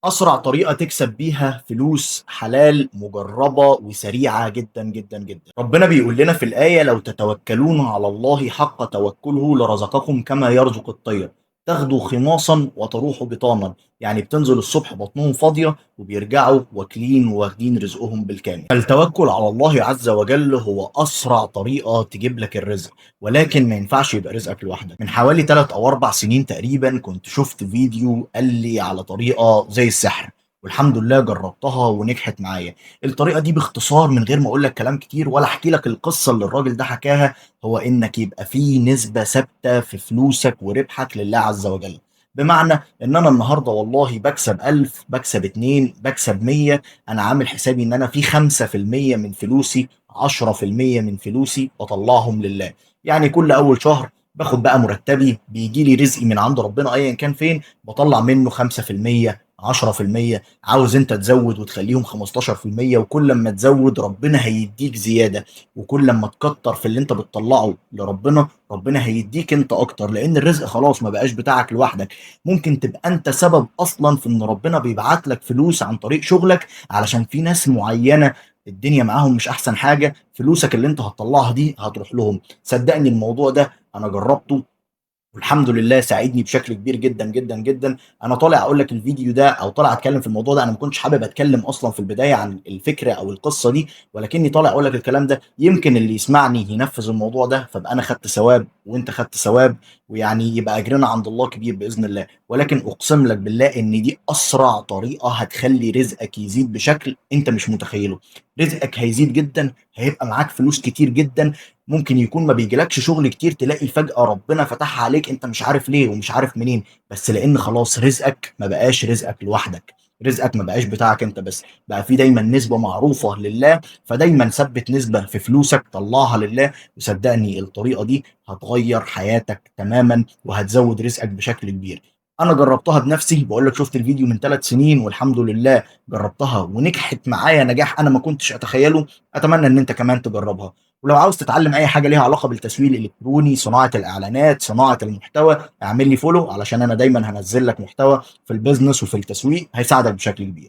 أسرع طريقة تكسب بيها فلوس حلال مجربة وسريعة جدًا، جدًا، جدًا. ربنا بيقول لنا في الآية: "لو تتوكلون على الله حق توكله لرزقكم كما يرزق الطير، تغدو خماصًا وتروح بطانًا." يعني بتنزل الصبح بطنهم فاضية وبيرجعوا واكلين وواخدين رزقهم بالكامل. فالتوكل على الله عز وجل هو أسرع طريقة تجيب لك الرزق، ولكن ما ينفعش يبقى رزقك لوحدك. من حوالي 3 أو 4 سنين تقريبًا كنت شُفت فيديو قال لي على طريقة زي السحر، والحمد لله جرّبتها ونجحت معايا. الطريقة دي باختصار من غير ما أقول لك كلام كتير ولا أحكي لك القصة اللي الراجل ده حكاها، هو إنك يبقى في نسبة ثابتة في فلوسك وربحك لله عز وجل. بمعنى إن أنا النهارده والله باكسب 1000، باكسب 2، باكسب 100، أنا عامل حسابي إن أنا في 5% من فلوسي، 10% من فلوسي باطلّعهم لله. يعني كل أول شهر باخد بقى مرتبي، بييجي لي رزقي من عند ربنا أيًا كان فين، باطلّع منه 5%، 10%. عاوز أنت تزوّد وتخلّيهم 15%، وكل أمّا تزوّد ربنا هيدّيك زيادة، وكل أمّا تكتّر في اللي أنت بتطلّعه لربنا، ربنا هيدّيك أنت أكتر، لإن الرزق خلاص ما بقاش بتاعك لوحدك. ممكن تبقى أنت سبب أصلًا في إن ربنا بيبعت لك فلوس عن طريق شغلك، علشان في ناس معيّنة الدنيا معاهم مش أحسن حاجة، فلوسك اللي أنت هتطلّعها دي هتروح لهم. صدّقني الموضوع ده أنا جرّبته والحمد لله ساعدني بشكل كبير جدًا، جدًا، جدًا. أنا طالع أقول لك الفيديو ده أو طالع أتكلّم في الموضوع ده، أنا ما كنتش حابب أتكلّم أصلًا في البداية عن الفكرة أو القصة دي، ولكنّي طالع أقول لك الكلام ده يمكن اللي يسمعني ينفّذ الموضوع ده، فابقى أنا خدت ثواب وأنت خدت ثواب، ويعني يبقى أجرنا عند الله كبير بإذن الله. ولكن أقسم لك بالله إن دي أسرع طريقة هتخلّي رزقك يزيد بشكل أنت مش متخيّله. رزقك هيزيد جدًا، هيبقى معاك فلوس كتير جدًا، ممكن يكون ما بيجيلكش شغل كتير، تلاقي فجأة ربنا فتحها عليك أنت مش عارف ليه ومش عارف منين، بس لإن خلاص رزقك ما بقاش رزقك لوحدك، رزقك ما بقاش بتاعك أنت بس، بقى في دايمًا نسبة معروفة لله. فدايمًا ثبّت نسبة في فلوسك طلّعها لله، وصدّقني الطريقة دي هتغيّر حياتك تمامًا وهتزوّد رزقك بشكل كبير. أنا جرّبتها بنفسي، باقول لك شُفت الفيديو من 3 سنين والحمد لله جرّبتها ونجحت معايا نجاح أنا ما كنتش أتخيّله. أتمنى إن أنت كمان تجرّبها. ولو عاوز تتعلم أي حاجة ليها علاقة بالتسويق الإلكتروني، صناعة الإعلانات، صناعة المحتوى، اعمل لي follow علشان أنا دايمًا هانزّل لك محتوى في الbusiness وفي التسويق هيساعدك بشكل كبير.